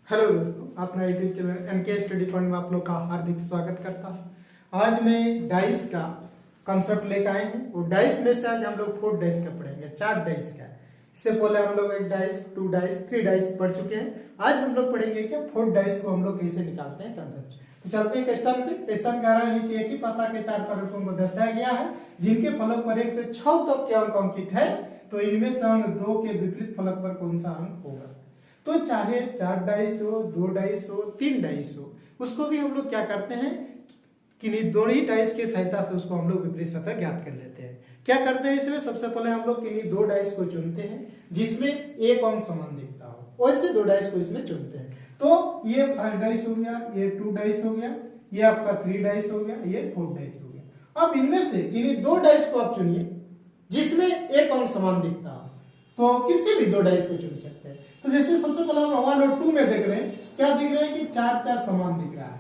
Hello दोस्तों, अपना YouTube channel NK Study Point में आप लोग का हार्दिक स्वागत करता हूँ। आज मैं डाइस का कॉन्सेप्ट लेकर आए हैं। वो डाइस में से आज हम लोग 4 डाइस का पढ़ेंगे, 4 डाइस का। इससे पहले हम लोग 1 डाइस, 2 डाइस, 3 डाइस पढ़ चुके हैं। आज हम लोग पढ़ेंगे क्या 4 डाइस को हम लोग कैसे निकालते हैं कॉन्सेप्ट। तो चलते हैं क्वेश्चन पे। क्वेश्चन कह रहा है नीचे एक ही पासा के 4 फलकों को दर्शाया गया है जिनके फलक पर 1 से 6 तक के अंक अंकित है, तो इनमें से अंक 2 के विपरीत फलक पर कौन सा अंक होगा। तो चाहे 4 डाइस हो, 2 डाइस हो, 3 डाइस हो, उसको भी हम लोग क्या करते हैं कि दोनों ही डाइस की सहायता से उसको हम लोग विपरीत सतह ज्ञात कर लेते हैं। क्या करते हैं इसमें, सबसे पहले हम लोग किन्हीं 2 डाइस को चुनते हैं जिसमें एक अंक समान दिखता हो, वैसे 2 डाइस को इसमें चुनते हैं। तो ये 1 डाइस हो गया, ये 2 डाइस हो गया, ये आपका 3 डाइस हो गया, ये 4 डाइस हो गया। अब इनमें से किन्हीं 2 डाइस को आप चुनिए जिसमें एक अंक समान दिखता हो, तो किसी भी 2 डाइस को चुन सकते हैं। तो जैसे सबसे पहले हम 1 और 2 में देख रहे हैं, क्या दिख रहा है कि 4 समान दिख रहा है,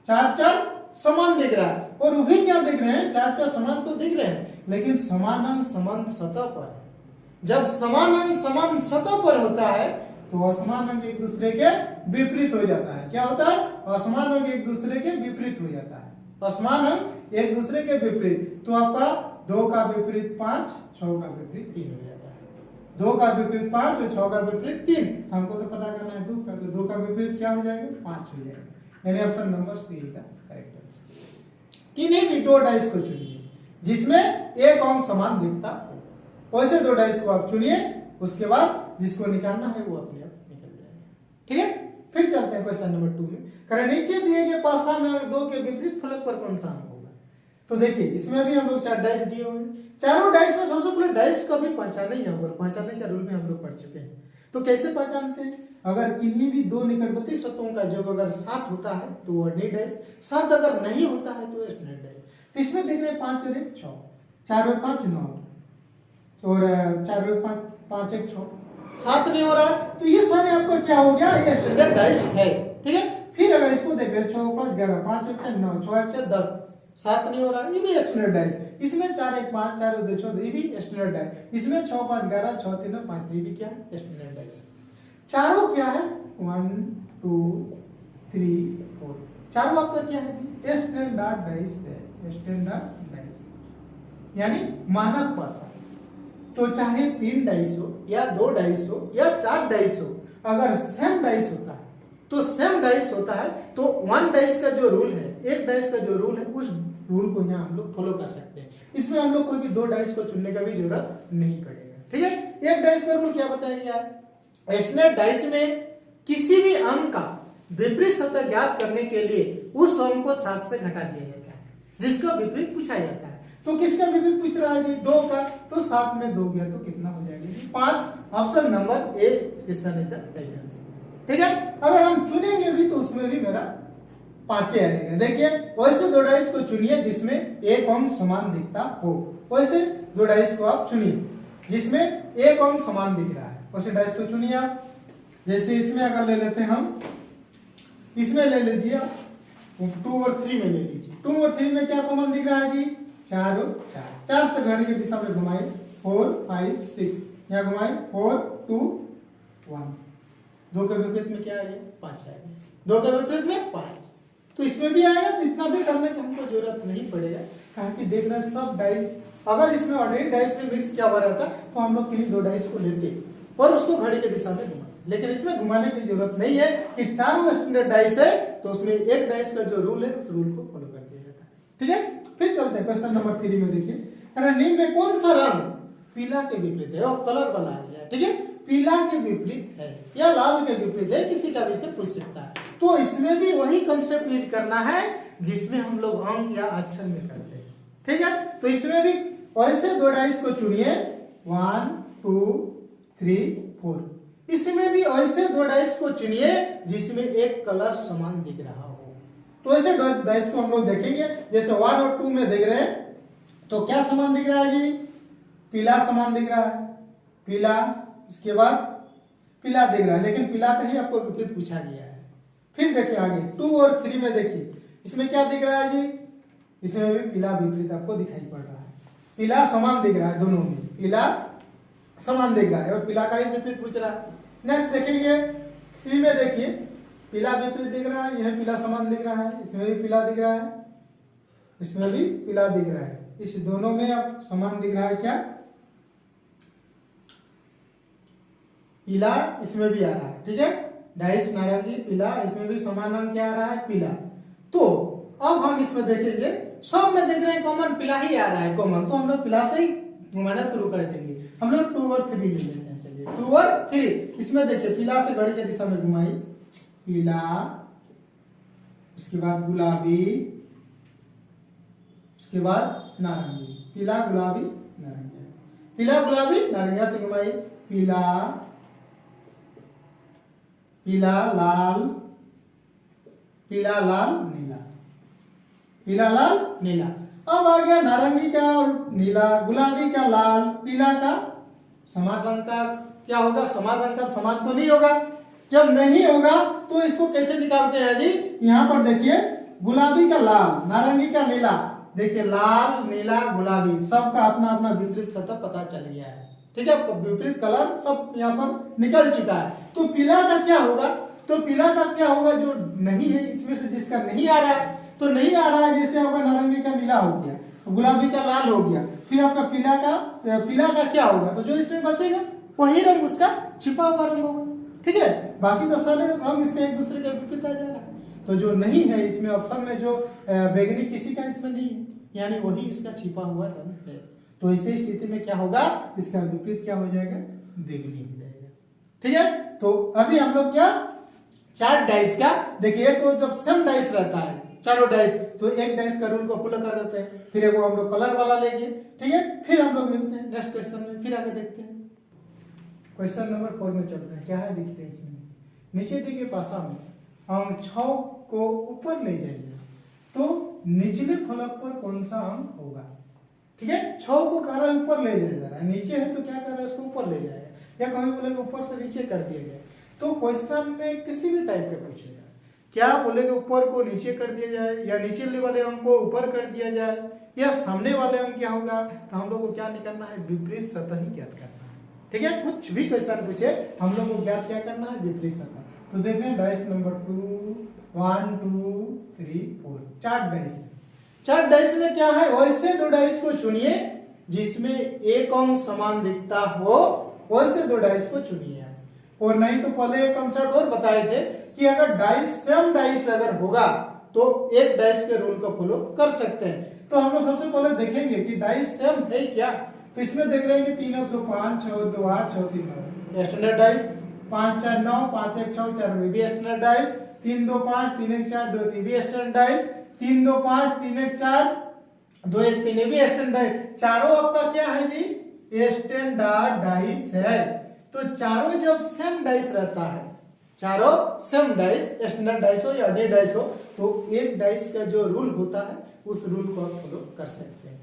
4 समान दिख रहा है। और वो भी क्या दिख रहे हैं, 4 समान तो दिख रहे हैं, लेकिन समान अंक समान सतह पर। जब समान अंक समान सतह पर होता है तो असमान अंक एक दूसरे के विपरीत हो जाता है। क्या होता है, असमान अंक एक दूसरे के विपरीत हो जाता है, असमान अंक एक दूसरे के विपरीत। तो आपका 2 का विपरीत 5, 6 का विपरीत 3 हो जाता है। 2 का विपरीत 5 और 6 का विपरीत 3। हमको तो पता करना है 2 का, तो 2 का विपरीत क्या हो जाएगा, 5 हो जाएगा। यानी ऑप्शन नंबर सी का करेक्ट आंसर। किन्हीं भी 2 डाइस को चुनिए जिसमें एक अंक समान दिखता हो, वैसे 2 डाइस को आप चुनिए, उसके बाद जिसको निकालना है वो अपने आप निकल जाएगा। ठीक है, फिर चलते हैं क्वेश्चन नंबर 2 में। करें नीचे दिए गए पासा में 2 के विपरीत फलक पर कौन सा अंक होगा। तो देखिए इसमें भी हम लोग 4 डाइस दिए हुए हैं। चारों डाइस में सबसे पहले डाइस का भी पहचानेंगे हम लोग, पहचानने का रूल में हम लोग पढ़ चुके हैं। तो कैसे पहचानते हैं, अगर किन्हीं भी 2 निकटवर्ती सतहों का योग अगर 7 होता है तो वो ऑर्डिनरी डाइस, 7 अगर नहीं होता है तो स्टैंडर्ड डाइस। तो इसमें देख रहे हैं 5 और 1 6, 4 और 5 9, और 4 और 5 5 1 6, 7 नहीं हो रहा है, तो ये सारे आपका क्या हो गया, ये स्टैंडर्ड डाइस है। ठीक है, फिर अगर इसको देख रहे हैं 6 5 11, 5 और 6 9, 6 6 10, 7 नहीं हो रहा, ये भी स्टैंडर्ड डाइस। इसमें 4 1 5, 4 2 6, ये भी स्टैंडर्ड डाइस। इसमें 6 5 11, 6 3 5, ये भी क्या है, स्टैंडर्ड डाइस। चारों क्या है, 1 2 3 4, चारों आपका क्या है जी, स्टैंडर्ड डाइस है, स्टैंडर्ड डाइस यानी मानक पासा। तो चाहे 3 डाइस हो या 2 डाइस हो या 4 डाइस हो, अगर सेम डाइस होता है तो सेम डाइस होता है तो 1 डाइस का जो रूल है, एक डाइस का जो रूल है, उस रूल को यहाँ हम लोग फॉलो कर सकते हैं। इसमें हम लोग कोई भी 2 डाइस को चुनने का भी जरूरत नहीं पड़ेगा। ठीक है, एक डाइस का रूल क्या बताएंगे आप, स्टैंडर्ड डाइस में किसी भी अंक का विपरीत सतह ज्ञात करने के लिए उस अंक को 7 से घटा दिया जाता है, जिसका विपरीत पूछा जाता है। तो किसका विपरीत पूछ रहा है जी, 2 का, तो 7 में 2 गया तो कितना हो जाएगा जी, 5। ऑप्शन नंबर ए क्वेश्चन इधर राइट आंसर। ठीक है, अगर हम चुनेंगे भी तो उसमें भी मेरा 5 आएगा। देखिए वैसे 2 डाइस को चुनिए जिसमें एक अंक समान दिखता हो, वैसे 2 डाइस को आप चुनिए जिसमें एक अंक समान दिख रहा है, वैसे डाइस को चुनिए आप। जैसे इसमें अगर ले लेते हैं हम, इसमें ले लीजिए 2 और 3 में ले लीजिए। 2 और 3 में क्या कॉमन दिख रहा है जी, 4 और 4, 4 से घड़ी की दिशा में घुमाए 4 5 6, यहाँ घुमाए 4 2 1, 2 के विपरीत में क्या आएगा, 5 आएगा, 2 के विपरीत में 5। तो इसमें भी आएगा, तो इतना भी करने की हमको जरूरत नहीं पड़ेगा, कारण कि देखना सब डाइस, अगर इसमें ऑर्डिनरी डाइस में मिक्स किया हुआ रहता तो हम लोग किन्हीं 2 डाइस को लेते और उसको घड़ी के दिशा में घुमा, लेकिन इसमें घुमाने की जरूरत नहीं है कि 4 स्टैंडर्ड डाइस है तो उसमें एक डाइस का जो रूल है उस रूल को फॉलो कर दिया जाता है। ठीक है, फिर चलते हैं क्वेश्चन नंबर 3 में। देखिए रनिंग में कौन सा रंग पीला के विपरीत है, और कलर वाला आ गया। ठीक है, पीला के विपरीत है या लाल के विपरीत है, किसी का भी से पूछ सकता है। तो इसमें भी वही कंसेप्ट यूज करना है जिसमें हम लोग अंक या अक्षर में करते हैं। ठीक है, तो इसमें भी वैसे 2 डाइस को चुनिए, 1 2 3 4। इसमें भी ऐसे 2 डाइस को चुनिए जिसमें एक कलर समान दिख रहा हो। तो ऐसे 2 डाइस को हम लोग देखेंगे, जैसे 1 और 2 में देख रहे हैं तो क्या समान दिख रहा है जी, पीला समान दिख रहा है, पीला, इसके बाद पीला दिख रहा है, लेकिन पीला का ही आपको विपरीत पूछा गया है। फिर देखिए आगे 2 और 3 में देखिए, इसमें क्या दिख रहा है जी, इसमें भी पीला विपरीत आपको दिखाई पड़ रहा है, पीला समान दिख रहा है, दोनों में पीला समान दिख रहा है और पीला का ही विपरीत पूछ रहा है। नेक्स्ट देखेंगे सी में देखिए पीला विपरीत दिख रहा है, यह पीला समान दिख रहा है, इसमें भी पीला दिख रहा है, इसमें भी पीला दिख रहा है। इस दोनों में अब समान दिख रहा है क्या, पीला इसमें भी आ रहा है, ठीक है। डाइस नारंगी पीला, इसमें भी समान रंग क्या आ रहा है, पीला। तो अब हम इसमें देखेंगे सब में देख रहे हैं कॉमन पीला ही आ रहा है कॉमन, तो हम लोग पीला से ही घुमाना शुरू कर देंगे। हम लोग 2 और 3 ले लेते हैं, चलिए 2 और 3। इसमें देखिए पीला से घड़ी के दिशा में घुमाई, पीला, उसके बाद गुलाबी, उसके बाद नारंगी, पीला गुलाबी नारंगी, पीला गुलाबी नारंगी से घुमाई, पीला पीला लाल, पीला लाल नीला, पीला लाल नीला। अब आ गया नारंगी का और नीला, गुलाबी का लाल, पीला का समान रंग का क्या होगा, समान रंग का समान तो नहीं होगा। जब नहीं होगा तो इसको कैसे निकालते हैं जी, यहाँ पर देखिए गुलाबी का लाल, नारंगी का नीला, देखिए लाल नीला गुलाबी सबका अपना अपना विपरीत सतह पता चल गया है, ठीक है। विपरीत कलर सब यहाँ पर निकल चुका है। तो पीला का क्या होगा, तो पीला का क्या होगा, जो नहीं है इसमें से जिसका नहीं आ रहा है, तो नहीं आ रहा है, जैसे आपका नारंगी का नीला हो गया, गुलाबी का लाल हो गया, फिर आपका पीला का क्या होगा, तो जो इसमें बचेगा वही रंग उसका छिपा हुआ रंग होगा, ठीक है। बाकी तो सारे रंग इसके एक दूसरे के विपरीत आ जा रहा है। तो जो नहीं है इसमें ऑप्शन में जो बैगनी किसी का इसमें नहीं है, यानी वही इसका छिपा हुआ रंग है। तो इसी स्थिति में क्या होगा, इसका विपरीत क्या हो जाएगा, बैगनी हो जाएगा, ठीक है। तो अभी हम लोग क्या 4 डाइस का देखिए, एक जब सेम डाइस रहता है चारों डाइस, तो एक डाइस का रूल को फॉलो कर देते हैं, फिर एक हम लोग कलर वाला लेंगे, ठीक है। फिर हम लोग मिलते हैं नेक्स्ट क्वेश्चन में, फिर आगे देखते हैं। क्वेश्चन नंबर 4 में चलते हैं, क्या है देखते हैं इसमें। नीचे दी गई पासा में अंक 6 को ऊपर ले जाइए तो निचले फलक पर कौन सा अंक होगा, ठीक है। 6 को कह रहा है ऊपर ले जाया जा रहा है, नीचे है तो क्या कर रहा है, इसको ऊपर ले जाएगा, या कभी बोलेगा ऊपर से नीचे कर दिया गया। तो क्वेश्चन में किसी भी टाइप का पूछेगा, क्या बोलेगा ऊपर को नीचे कर दिया जाए, या नीचे वाले अंक को ऊपर कर दिया जाए, या सामने वाले अंक क्या होगा, तो हम लोग को क्या निकालना है, विपरीत सतह ही ज्ञात करना है, ठीक है। कुछ भी क्वेश्चन पूछे हम लोग को ज्ञात क्या करना है, विपरीत सतह। तो देख रहे हैं डाइस नंबर 2 1 2 3 4 4 डाइस। 4 डाइस में क्या है, वैसे 2 डाइस को चुनिए जिसमें एक अंक समान दिखता हो, वैसे 2 डाइस को चुनिए। और नहीं तो पहले एक कंसेप्ट और बताए थे कि अगर डाइस सेम डाइस अगर होगा तो एक डाइस के रूल को फॉलो कर सकते हैं। तो हम लोग सबसे पहले देखेंगे कि डाइस सेम है क्या। तो इसमें देख रहे हैं कि 3 और 2 5 6 2 8 6 3 9 स्टैंडर्ड डाइस, 5 4 9 5 1 6 4 भी स्टैंडर्ड डाइस, 3 2 5 3 1 4 2 3 भी स्टैंडर्ड डाइस, 3 2 5 3 1 4 2 1 3 भी स्टैंडर्ड डाइस। चारों आपका क्या है जी, स्टैंडर्ड डाइस है। तो चारों जब सेम डाइस रहता है, चारों सेम डाइस स्टैंडर्ड डाइस हो या डे डाइस हो, तो एक डाइस का जो रूल होता है उस रूल को आप फॉलो कर सकते हैं।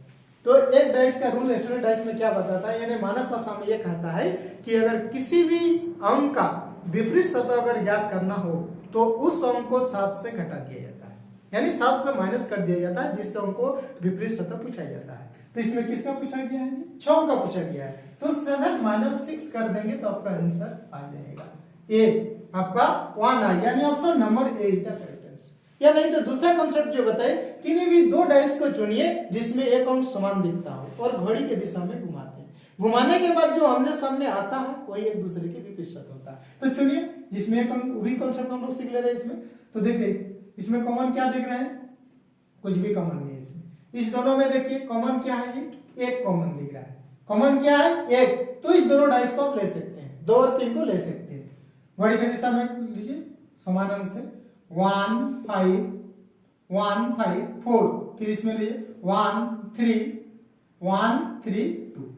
तो एक डाइस का रूल स्टैंडर्ड डाइस में क्या बताता है, यानी मानक भाषा में ये कहता है कि अगर किसी भी अंक का विपरीत सतह अगर ज्ञात करना हो तो उस अंक को 7 से घटा दिया जाता है, यानी 7 से माइनस कर दिया जाता है, जिससे अंक को विपरीत सतह पूछा जाता है। तो इसमें किसका पूछा गया है, 6 का पूछा गया है। तो 7 - 6 कर देंगे तो आपका आंसर आ जाएगा, ए आपका 1 आ, यानी option number A is the correct answer. या नहीं तो दूसरा कंसेप्ट जो बताए, किन्हीं भी 2 डाइस को चुनिए जिसमें एक अंक समान दिखता हो और घड़ी की दिशा में घुमाते हैं, घुमाने के बाद जो हमने सामने आता है वही एक दूसरे के विपरीत सतह होता है। तो चुनिए जिसमें एक अंक, वही कंसेप्ट हम लोग सीख ले रहे हैं इसमें। तो देखिए इसमें कॉमन क्या देख रहे हैं, कुछ भी कॉमन नहीं है इसमें। इस दोनों में देखिए कॉमन क्या है, ये एक कॉमन दिख रहा है, कॉमन क्या है, एक। तो इस दोनों डाइस को आप ले सकते हैं, 2 और 3 को ले सकते हैं। घड़ी की दिशा में लीजिए समान अंक से 1 5 1 5 4, फिर इसमें लीजिए 1 3 1 3 2।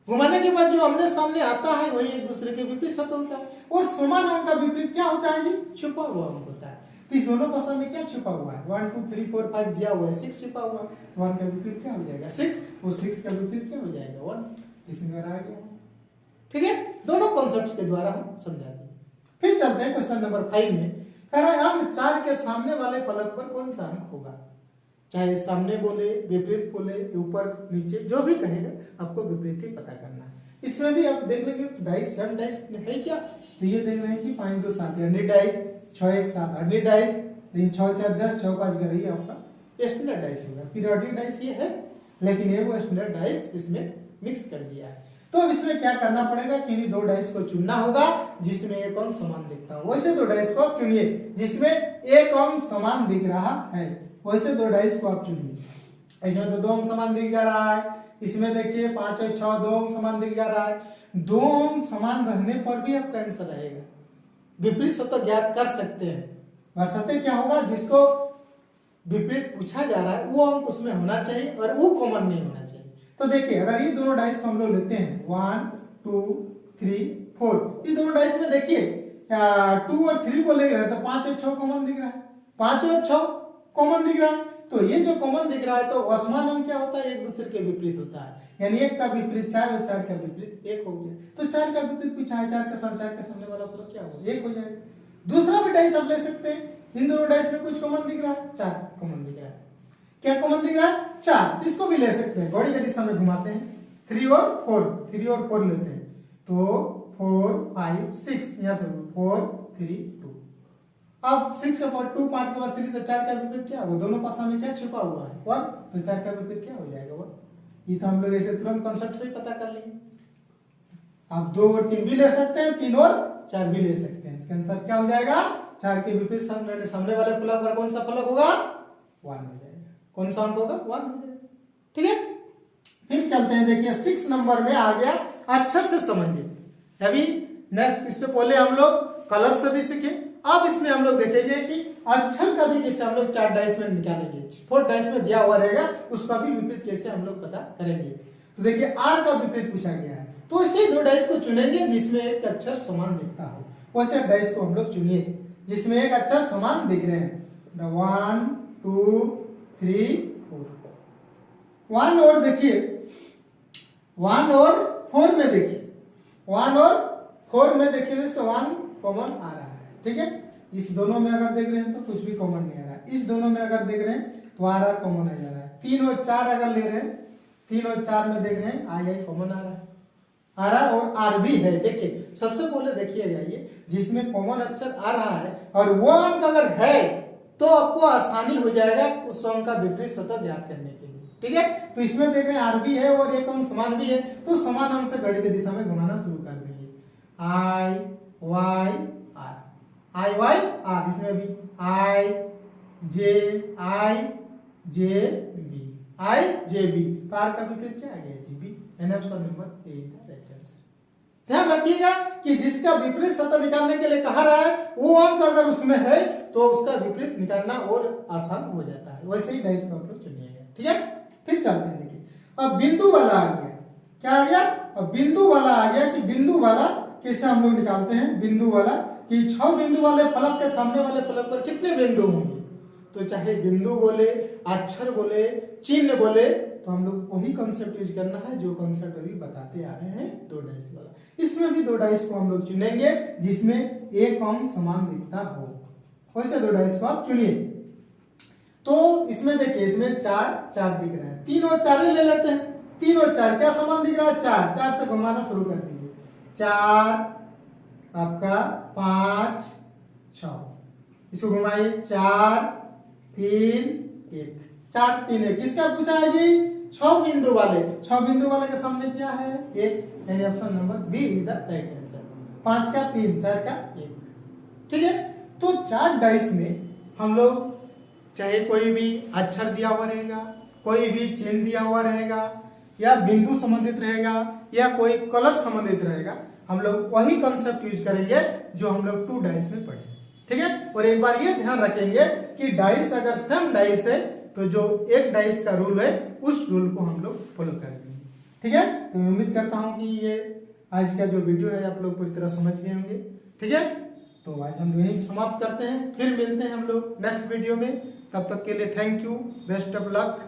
घुमाने के बाद जो हमने सामने आता है वही एक दूसरे के विपरीत सतह होता है। और समान अंक का विपरीत क्या होता है जी, छुपा हुआ अंक होता है। तो इस दोनों भाषा में क्या छुपा हुआ है, 1 2 3 4 5 दिया हुआ है, 6 छुपा हुआ है, तो 1 का विपरीत क्या हो जाएगा 6, और 6 का विपरीत क्या हो जाएगा 1, इसमें आ गया, ठीक है। दोनों कॉन्सेप्ट्स के द्वारा हम समझाते हैं। फिर चलते हैं क्वेश्चन नंबर 5 में, कह रहा है अंक 4 के सामने वाले फलक पर कौन सा अंक होगा। चाहे सामने बोले, विपरीत बोले, ऊपर नीचे, जो भी कहेगा आपको विपरीत ही पता करना है। इसमें भी आप देख लेंगे डाइस सेम डाइस है क्या, तो ये देख रहे हैं कि 5 2 7 हंड्रेड डाइस, 6 1 7 हंड्रेड डाइस, लेकिन 6 4 10, 6 5 11 ये आपका स्टैंडर्ड डाइस होगा। पीरियोडिक डाइस ये है, लेकिन ये वो स्टैंडर्ड डाइस इसमें मिक्स कर दिया है। तो अब इसमें क्या करना पड़ेगा कि इन्हीं 2 डाइस को चुनना होगा जिसमें एक अंक समान दिखता हो। वैसे 2 डाइस को आप चुनिए जिसमें एक अंक समान दिख रहा है, वैसे 2 डाइस को आप चुनिए। इसमें तो 2 अंक समान दिख जा रहा है, इसमें देखिए 5 और 6 2 अंक समान दिख जा रहा है। 2 अंक समान रहने पर भी आपका आंसर रहेगा। विपरीत सतह ज्ञात कर सकते हैं, बशर्ते क्या होगा, जिसको विपरीत पूछा जा रहा है वो अंक उसमें होना चाहिए और वो कॉमन नहीं होना चाहिए। तो देखिए अगर ये दोनों डाइस को हम लोग लेते हैं 1 2 3 4, इस दोनों डाइस में देखिए 2 और 3 को ले रहे हैं तो 5 और 6 कॉमन दिख रहा है, 5 और 6 कॉमन दिख रहा है। तो ये जो कॉमन दिख रहा है तो असमान अंक क्या होता है, एक दूसरे के विपरीत होता है, यानी 1 का विपरीत 4 और 4 का विपरीत 1 हो गया। तो 4 का विपरीत पूछा है, 4 के सामने वाला फलक क्या होगा, 1 हो जाएगा। दूसरा भी डाइस आप ले सकते हैं, इन दोनों डाइस में कुछ कॉमन दिख रहा है, 4 कॉमन दिख रहा है। क्या कॉमन दिख रहा है, 4, इसको भी ले सकते हैं, घड़ी की दिशा में घुमाते हैं, 3 और 4 लेते हैं तो 4 5 6, यहां से 4 3 2। अब 6 के बाद 2, 5 के बाद 3, तो 4 का विपरीत क्या होगा, दोनों पासा में क्या छिपा हुआ है 1, तो 4 का विपरीत क्या हो जाएगा 1। ये तो हम लोग ऐसे तुरंत कांसेप्ट से ही पता कर लेंगे। आप 2 और 3 भी ले सकते हैं, 3 और 4 भी ले सकते हैं। इसका आंसर क्या हो जाएगा, 4 के विपरीत सामने वाले फलक पर कौन सा फलक होगा, 1 हो जाएगा। कौन सा अंक होगा, 1 हो जाएगा। ठीक है, फिर चलते हैं, देखिए 6 नंबर में आ गया अक्षर से संबंधित। अभी नेक्स्ट, इससे पहले हम लोग कलर से भी सीखे, अब इसमें हम लोग देखेंगे कि अक्षर का भी कैसे हम लोग 4 डाइस में निकालेंगे, 4 डाइस में दिया हुआ रहेगा, उसका भी विपरीत कैसे हम लोग पता करेंगे। तो देखिए आर का विपरीत पूछा गया है, तो ऐसे 2 डाइस को चुनेंगे जिसमें एक अक्षर समान दिखता हो। वैसे डाइस को हम लोग चुनिए जिसमें एक अक्षर समान दिख रहे हैं। 1 2 3 4, 1 और देखिए 1 और 4 में देखिए, 1 और 4 में देखिए 1 कॉमन आ रहा है। ठीक है, इस दोनों में अगर देख रहे हैं तो कुछ भी कॉमन नहीं आ रहा है, इस दोनों में अगर देख रहे हैं तो आर आर कॉमन आ जा रहा है। 3 और 4 अगर ले रहे हैं, 3 और 4 में देख रहे हैं आई आई कॉमन आ रहा है, आर आर और आर भी है। देखिए सबसे पहले देखिए जाइए जिसमें कॉमन अक्षर आ रहा है और वो अंक अगर है तो आपको आसानी हो जाएगा उस अंक का विपरीत स्वतः ज्ञात करने के लिए। ठीक है, तो इसमें देख रहे हैं आर भी है और एक अंक समान भी है, तो समान अंक से घड़ी की दिशा में घुमाना शुरू कर देंगे। I Y R, I Y R, इसमें भी I J B, I J B, तो आर का विपरीत क्या आ गया, G B. Option number A right answer. ध्यान रखिएगा कि जिसका विपरीत सतह निकालने के लिए कहा रहा है वो अंक अगर उसमें है तो उसका विपरीत निकालना और आसान हो जाता है। वैसे ही डाइस को आप लोग चुनिएगा। ठीक है, फिर चलते हैं, देखिए अब बिंदु वाला आ गया। क्या आ गया, अब बिंदु वाला आ गया कि बिंदु वाला कैसे हम लोग निकालते हैं। बिंदु वाला कि 6 बिंदु वाले फलक के सामने वाले फलक पर कितने बिंदु होंगे, तो चाहे बिंदु बोले, अक्षर बोले, चिन्ह बोले, तो हम लोग वही कॉन्सेप्ट यूज करना है जो कॉन्सेप्ट अभी बताते आ रहे हैं 2 डाइस वाला। इसमें भी 2 डाइस को हम लोग चुनेंगे जिसमें एक अंक समान दिखता हो, वैसे 2 डाइस को आप चुनिए। तो इसमें देखिए इसमें 4 दिख रहा है, 3 और 4 ले लेते हैं। 3 और 4 क्या समान दिख रहा है, 4 से घुमाना शुरू कर दीजिए। 4 आपका 5 6, इसको घुमाइए 4 3 1, 4 3 1, किसका पूछा है जी, 6 बिंदु वाले। 6 बिंदु वाले के सामने क्या है, 1, यानी option number B is the right answer. 5 का 3, 4 का 1। ठीक है, तो 4 डाइस में हम लोग चाहे कोई भी अक्षर दिया हुआ रहेगा, कोई भी चिन्ह दिया हुआ रहेगा, या बिंदु संबंधित रहेगा, या कोई कलर संबंधित रहेगा, हम लोग वही कॉन्सेप्ट यूज करेंगे जो हम लोग 2 डाइस में पढ़े। ठीक है, और एक बार ये ध्यान रखेंगे कि डाइस अगर सेम डाइस है तो जो एक डाइस का रूल है उस रूल को हम लोग फॉलो करेंगे। ठीक है, तो मैं उम्मीद करता हूं कि ये आज का जो वीडियो है आप लोग पूरी तरह समझ गए होंगे। ठीक है, तो आज हम यही समाप्त करते हैं, फिर मिलते हैं हम लोग नेक्स्ट वीडियो में। तब तक के लिए thank you, best of luck.